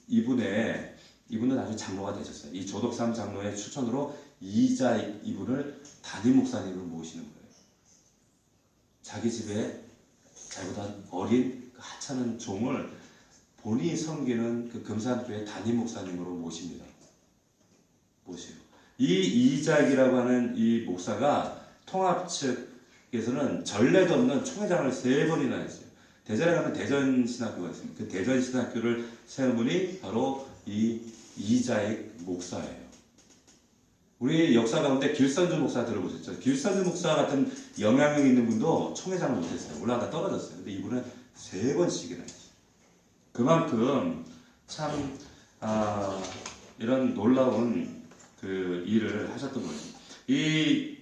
이분은 나중에 장로가 되셨어요. 이 조덕삼 장로의 추천으로 이자익 이분을 담임 목사님으로 모시는 거예요. 자기 집에 자기보다 어린 하찮은 종을 본인이 섬기는 그 금산교회 담임 목사님으로 모십니다. 모시고 이 이자익이라고 하는 이 목사가 통합 측에서는 전례도 없는 총회장을 3번이나 했어요. 대전에 가면 대전신학교가 있습니다. 그 대전신학교를 세운 분이 바로 이 이자익 목사예요. 우리 역사 가운데 길선주 목사 들어보셨죠? 길선주 목사 같은 영향력 있는 분도 총회장을 못했어요. 올라가다 떨어졌어요. 근데 이분은 3번씩이나 했어요. 그만큼 참 이런 놀라운 그 일을 하셨던 거죠. 이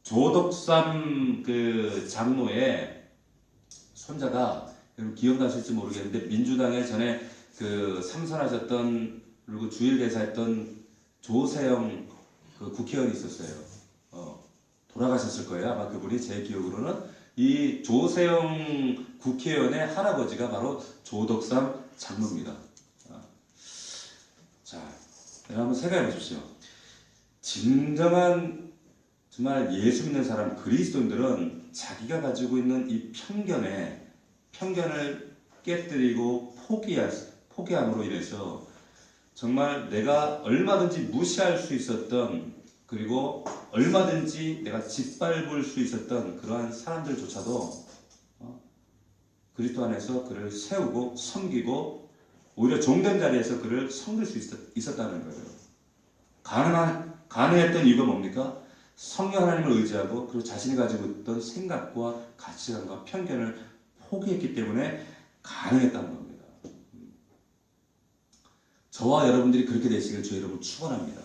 조덕삼 그 장로의 손자가 여러분 기억나실지 모르겠는데 민주당에 전에 그 삼선하셨던 그리고 주일대사했던 조세영 그 국회의원이 있었어요. 돌아가셨을 거예요. 아마 그분이 제 기억으로는 이 조세영 국회의원의 할아버지가 바로 조덕삼 장로입니다. 자, 여러분 한번 생각해 보십시오. 진정한 정말 예수 믿는 사람 그리스도인들은 자기가 가지고 있는 이 편견을 깨뜨리고 포기함으로 인해서 정말 내가 얼마든지 무시할 수 있었던 그리고 얼마든지 내가 짓밟을 수 있었던 그러한 사람들조차도 그리스도 안에서 그를 세우고 섬기고 오히려 종된 자리에서 그를 섬길 수 있었다는 거예요. 가능했던 이유가 뭡니까? 성령 하나님을 의지하고 그리고 자신이 가지고 있던 생각과 가치관과 편견을 포기했기 때문에 가능했다는 겁니다. 저와 여러분들이 그렇게 되시길 주 여러분 축원합니다.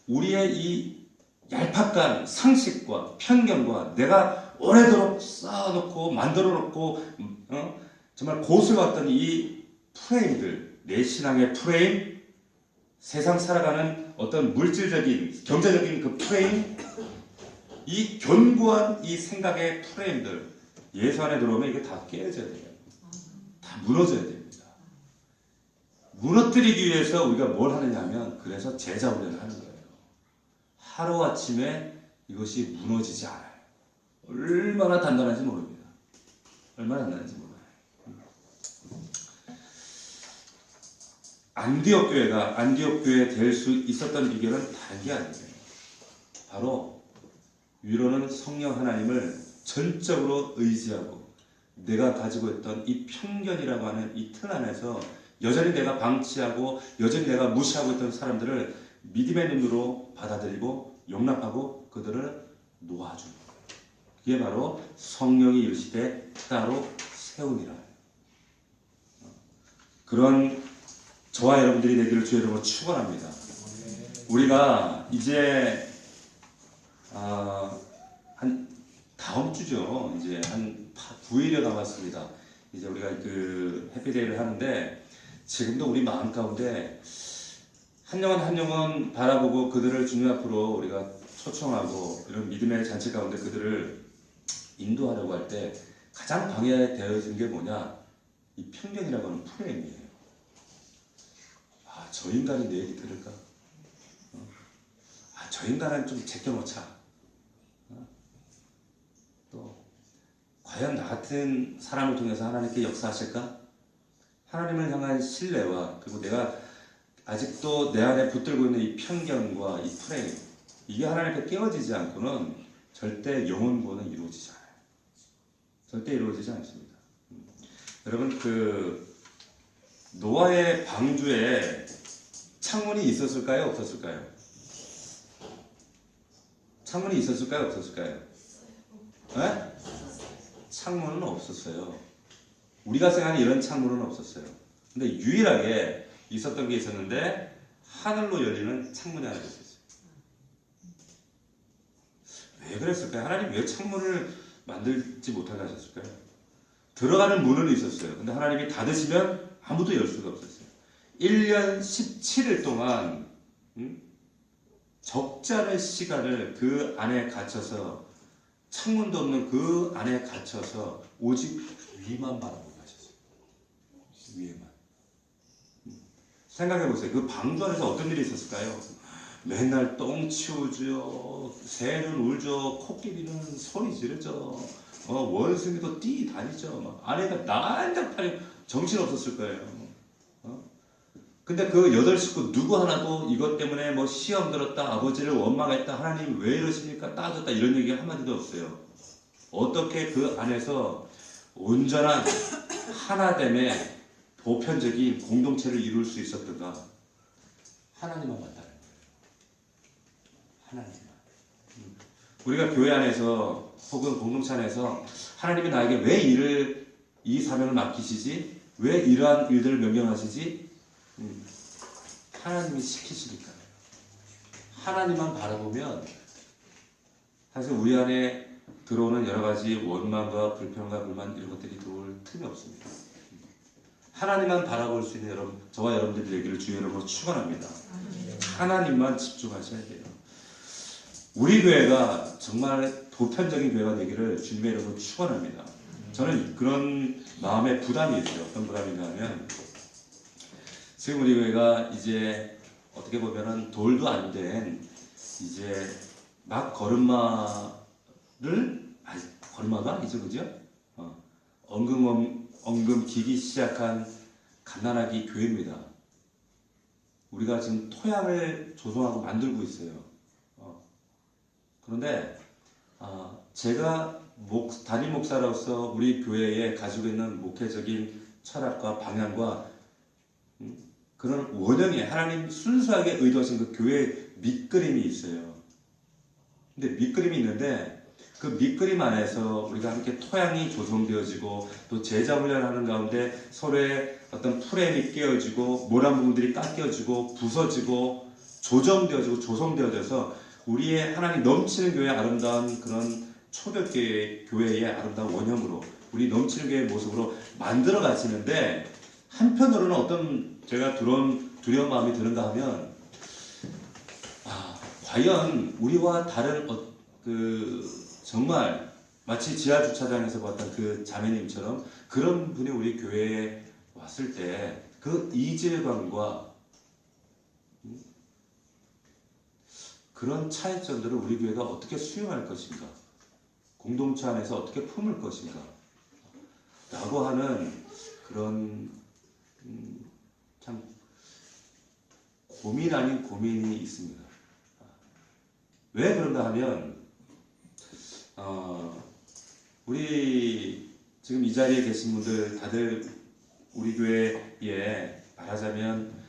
우리의 이 얄팍한 상식과 편견과 내가 오래도록 쌓아놓고 만들어놓고 정말 고수해왔던 이 프레임들, 내 신앙의 프레임, 세상 살아가는 어떤 물질적인 경제적인 그 프레임, 이 견고한 이 생각의 프레임들 예수 안에 들어오면 이게 다 깨져야 돼요. 다 무너져야 됩니다. 무너뜨리기 위해서 우리가 뭘 하느냐 하면 그래서 제자 훈련을 하는 거예요. 하루아침에 이것이 무너지지 않아요. 얼마나 단단한지 모릅니다. 얼마나 단단한지 몰라요. 안디옥 교회 될 수 있었던 비결은 다른 게 아니에요. 바로 위로는 성령 하나님을 전적으로 의지하고 내가 가지고 있던 이 편견이라고 하는 이 틀 안에서 여전히 내가 방치하고 여전히 내가 무시하고 있던 사람들을 믿음의 눈으로 받아들이고 용납하고 그들을 놓아주는 거예요. 그게 바로 성령이 이르시되 따로 세우니라. 그런 저와 여러분들이 되기를 주의 이름으로 축원합니다. 우리가 이제 한 다음 주죠. 이제 한 9일여 남았습니다. 이제 우리가 그 해피데이를 하는데 지금도 우리 마음 가운데 한 영혼 바라보고 그들을 주님 앞으로 우리가 초청하고 이런 믿음의 잔치 가운데 그들을 인도하려고 할 때 가장 방해되어진 게 뭐냐? 이 편견이라고 하는 프레임이에요. 저 인간이 내 얘기 들을까? 저 인간은 좀 제껴놓자. 또 과연 나 같은 사람을 통해서 하나님께 역사하실까? 하나님을 향한 신뢰와 그리고 내가 아직도 내 안에 붙들고 있는 이 편견과 이 프레임, 이게 하나님께 깨어지지 않고는 절대 영혼 구원은 이루어지지 않아요. 절대 이루어지지 않습니다. 여러분, 그 노아의 방주에 창문이 있었을까요? 없었을까요? 창문이 있었을까요? 없었을까요? 네? 창문은 없었어요. 우리가 생각하는 이런 창문은 없었어요. 근데 유일하게 있었던 게 있었는데 하늘로 열리는 창문이 하나 있었어요. 왜 그랬을까요? 하나님 왜 창문을 만들지 못하게 하셨을까요? 들어가는 문은 있었어요. 근데 하나님이 닫으시면 아무도 열 수가 없었어요. 1년 17일 동안 적지 않은 시간을 그 안에 갇혀서 창문도 없는 그 안에 갇혀서 오직 위만 바라보고 하셨어요. 위에만. 생각해 보세요. 그 방주 안에서 어떤 일이 있었을까요? 맨날 똥 치우죠, 새는 울죠, 코끼리는 소리 지르죠, 원숭이도 뛰다니죠. 아내가 난장판이 정신 없었을 거예요. 근데 그 8식구 누구 하나도 이것 때문에 뭐 시험 들었다, 아버지를 원망했다, 하나님 왜 이러십니까, 따졌다 이런 얘기 한마디도 없어요. 어떻게 그 안에서 온전한 하나됨의 보편적인 공동체를 이룰 수 있었던가? 하나님만 만나는 거예요. 하나님만. 우리가 교회 안에서 혹은 공동체 안에서 하나님이 나에게 왜 이 사명을 맡기시지? 왜 이러한 일들을 명령하시지? 하나님이 시키시니까요. 하나님만 바라보면 사실 우리 안에 들어오는 여러 가지 원망과 불평과 불만 이런 것들이 들어올 틈이 없습니다. 하나님만 바라볼 수 있는 저와 여러분들이 되기를 주의 이름으로 축원합니다. 하나님만 집중하셔야 돼요. 우리 교회가 정말 보편적인 교회가 되기를 주님의 이름으로 축원합니다. 저는 그런 마음에 부담이 있어요. 어떤 부담인가 하면 지금 우리 교회가 이제 어떻게 보면은 돌도 안 된 이제 막 걸음마가 이제 그죠? 엉금 기기 시작한 갓난아기 교회입니다. 우리가 지금 토양을 조성하고 만들고 있어요. 그런데 제가 담임 목사로서 우리 교회에 가지고 있는 목회적인 철학과 방향과 그런 원형이 하나님 순수하게 의도하신 그 교회의 밑그림이 있어요. 근데 밑그림이 있는데 그 밑그림 안에서 우리가 함께 토양이 조성되어지고 또 제자 훈련하는 가운데 서로의 어떤 프레임이 깨어지고 모란 부분들이 깎여지고 부서지고 조정되어지고 조성되어져서 우리의 하나님 넘치는 교회의 아름다운 그런 초대교회의 아름다운 원형으로 우리 넘치는 교회의 모습으로 만들어 가시는데 한편으로는 어떤 제가 두려운 마음이 드는가 하면 과연 우리와 다른 정말 마치 지하 주차장에서 봤던 그 자매님처럼 그런 분이 우리 교회에 왔을 때 그 이질감과 그런 차이점들을 우리 교회가 어떻게 수용할 것인가, 공동체 안에서 어떻게 품을 것인가 라고 하는 그런 참 고민 아닌 고민이 있습니다. 왜 그런가 하면 우리 지금 이 자리에 계신 분들 다들 우리 교회에 말하자면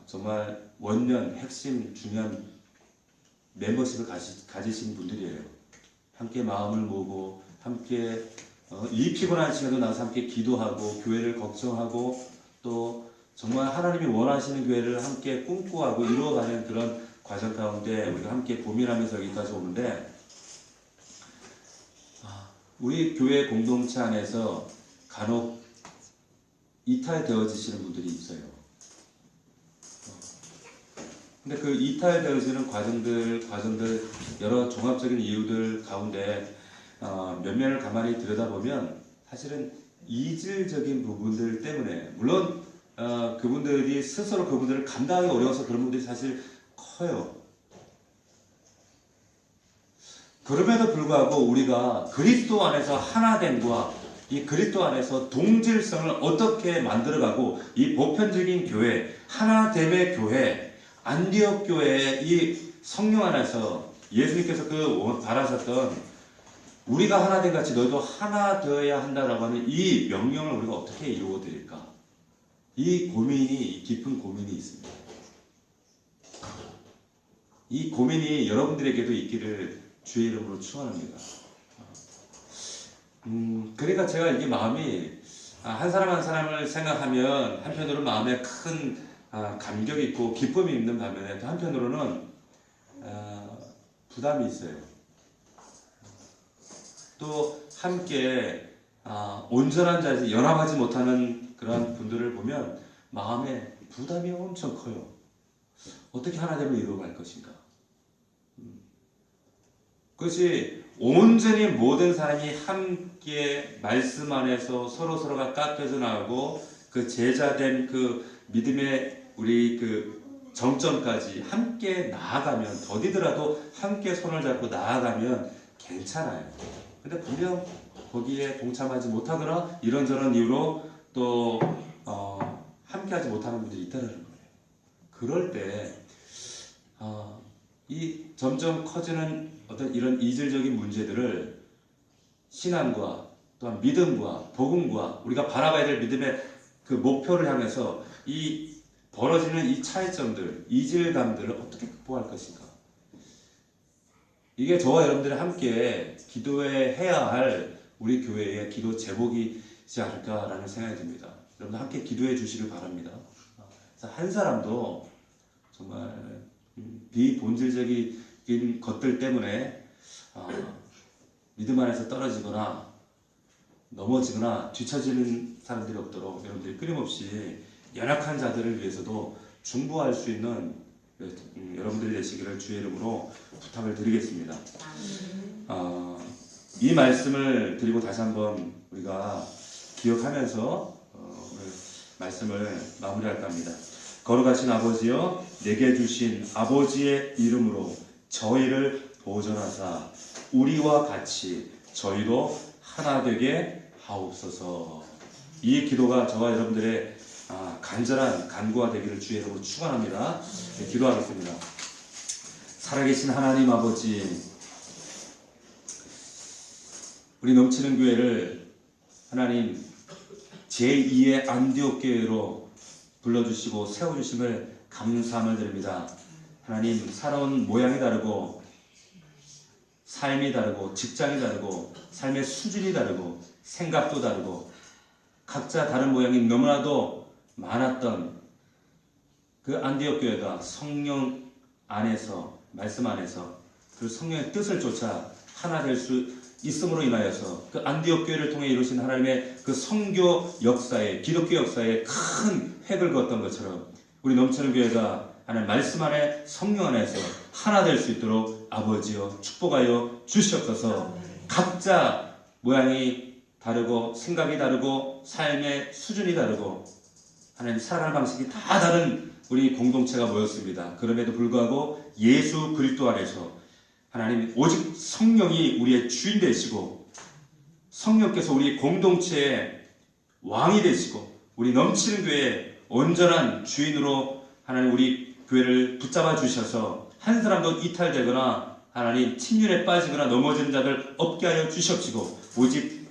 정말 원년 핵심 중요한 멤버십을 가지신 분들이에요. 함께 마음을 모으고 함께 이 피곤한 시간도 나와서 함께 기도하고 교회를 걱정하고 또 정말 하나님이 원하시는 교회를 함께 꿈꾸고 이루어가는 그런 과정 가운데 우리가 함께 고민하면서 여기까지 오는데, 우리 교회 공동체 안에서 간혹 이탈되어지시는 분들이 있어요. 근데 그 이탈되어지는 과정들 여러 종합적인 이유들 가운데 면면을 가만히 들여다보면 사실은 이질적인 부분들 때문에, 물론 그분들이 스스로 그분들을 감당하기 어려워서 그런 분들이 사실 커요. 그럼에도 불구하고 우리가 그리스도 안에서 하나됨과 이 그리스도 안에서 동질성을 어떻게 만들어가고 이 보편적인 교회, 하나됨의 교회, 안디옥 교회의 이 성령 안에서 예수님께서 그 바라셨던 우리가 하나됨 같이 너희도 하나 되어야 한다라고 하는 이 명령을 우리가 어떻게 이루어드릴까? 이 고민이, 깊은 고민이 있습니다. 이 고민이 여러분들에게도 있기를 주의 이름으로 축원합니다. 그러니까 제가 이게 마음이 한 사람 한 사람을 생각하면 한편으로는 마음에 큰 감격이 있고 기쁨이 있는 반면에 또 한편으로는 부담이 있어요. 또 함께 온전한 자세, 연합하지 못하는 그런 분들을 보면 마음에 부담이 엄청 커요. 어떻게 하나됨을 이루어갈 것인가? 그것이 온전히 모든 사람이 함께 말씀 안에서 서로가 깎여져 나가고 그 제자된 그 믿음의 우리 그 정점까지 함께 나아가면, 더디더라도 함께 손을 잡고 나아가면 괜찮아요. 근데 분명 거기에 동참하지 못하거나 이런저런 이유로 또 함께 하지 못하는 분들이 있다는 거예요. 그럴 때 이 점점 커지는 어떤 이런 이질적인 문제들을 신앙과 또한 믿음과 복음과 우리가 바라봐야 될 믿음의 그 목표를 향해서 이 벌어지는 이 차이점들, 이질감들을 어떻게 극복할 것인가? 이게 저와 여러분들이 함께 기도해야 할 우리 교회의 기도 제목이지 않을까라는 생각이 듭니다. 여러분들 함께 기도해 주시길 바랍니다. 한 사람도 정말 비본질적인 것들 때문에 믿음 안에서 떨어지거나 넘어지거나 뒤처지는 사람들이 없도록 여러분들이 끊임없이 연약한 자들을 위해서도 중보할 수 있는 여러분들이 되시기를 주의 이름으로 부탁을 드리겠습니다. 이 말씀을 드리고 다시 한번 우리가 기억하면서 오늘 말씀을 마무리할까 합니다. 거룩하신 아버지여, 내게 주신 아버지의 이름으로 저희를 보존하사 우리와 같이 저희도 하나 되게 하옵소서. 이 기도가 저와 여러분들의 간절한 간구가 되기를 주의 이름으로 축원합니다. 네, 기도하겠습니다. 살아계신 하나님 아버지, 우리 넘치는 교회를 하나님 제2의 안디옥 교회로 불러주시고 세워주심을 감사함을 드립니다. 하나님, 살아온 모양이 다르고 삶이 다르고 직장이 다르고 삶의 수준이 다르고 생각도 다르고 각자 다른 모양이 너무나도 많았던 그 안디옥 교회가 성령 안에서, 말씀 안에서 그 성령의 뜻을 쫓아 하나 될 수 있음으로 인하여서 그 안디옥 교회를 통해 이루신 하나님의 그 선교 역사에, 기독교 역사에 큰 획을 그었던 것처럼 우리 넘치는 교회가 하나님 말씀 안에, 성령 안에서 하나 될 수 있도록 아버지여 축복하여 주시옵소서. 각자 모양이 다르고 생각이 다르고 삶의 수준이 다르고 하나님 살아가는 방식이 다 다른 우리 공동체가 모였습니다. 그럼에도 불구하고 예수 그리스도 안에서 하나님 오직 성령이 우리의 주인 되시고 성령께서 우리 공동체의 왕이 되시고 우리 넘치는 교회의 온전한 주인으로 하나님 우리 교회를 붙잡아 주셔서 한 사람도 이탈되거나 하나님 침륜에 빠지거나 넘어지는 자들 없게 하여 주시옵시고 오직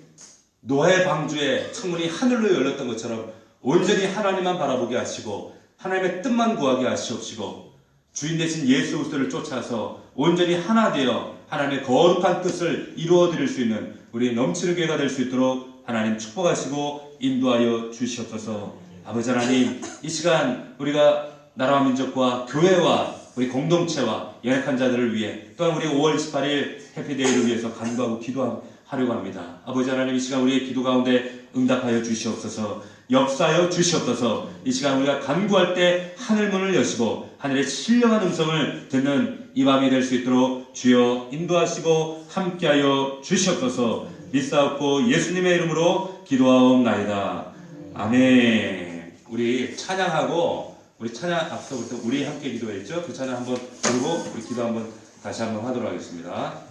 노아의 방주에 창문이 하늘로 열렸던 것처럼 온전히 하나님만 바라보게 하시고 하나님의 뜻만 구하게 하시옵시고 주인 되신 예수 그리스도를 쫓아서 온전히 하나 되어 하나님의 거룩한 뜻을 이루어 드릴 수 있는 우리 넘치는 교회가 될 수 있도록 하나님 축복하시고 인도하여 주시옵소서. 아버지 하나님, 이 시간 우리가 나라와 민족과 교회와 우리 공동체와 연약한 자들을 위해 또한 우리 5월 28일 해피데이를 위해서 간구하고 기도하려고 합니다. 아버지 하나님, 이 시간 우리의 기도 가운데 응답하여 주시옵소서. 역사하여 주시옵소서. 이 시간 우리가 간구할 때 하늘문을 여시고 하늘의 신령한 음성을 듣는 이 밤이 될 수 있도록 주여 인도하시고 함께하여 주시옵소서. 믿사옵고 예수님의 이름으로 기도하옵나이다. 아멘. 우리 찬양하고 우리 찬양 앞서부터 우리 함께 기도했죠? 그 찬양 한번 부르고 우리 기도 한번 다시 한번 하도록 하겠습니다.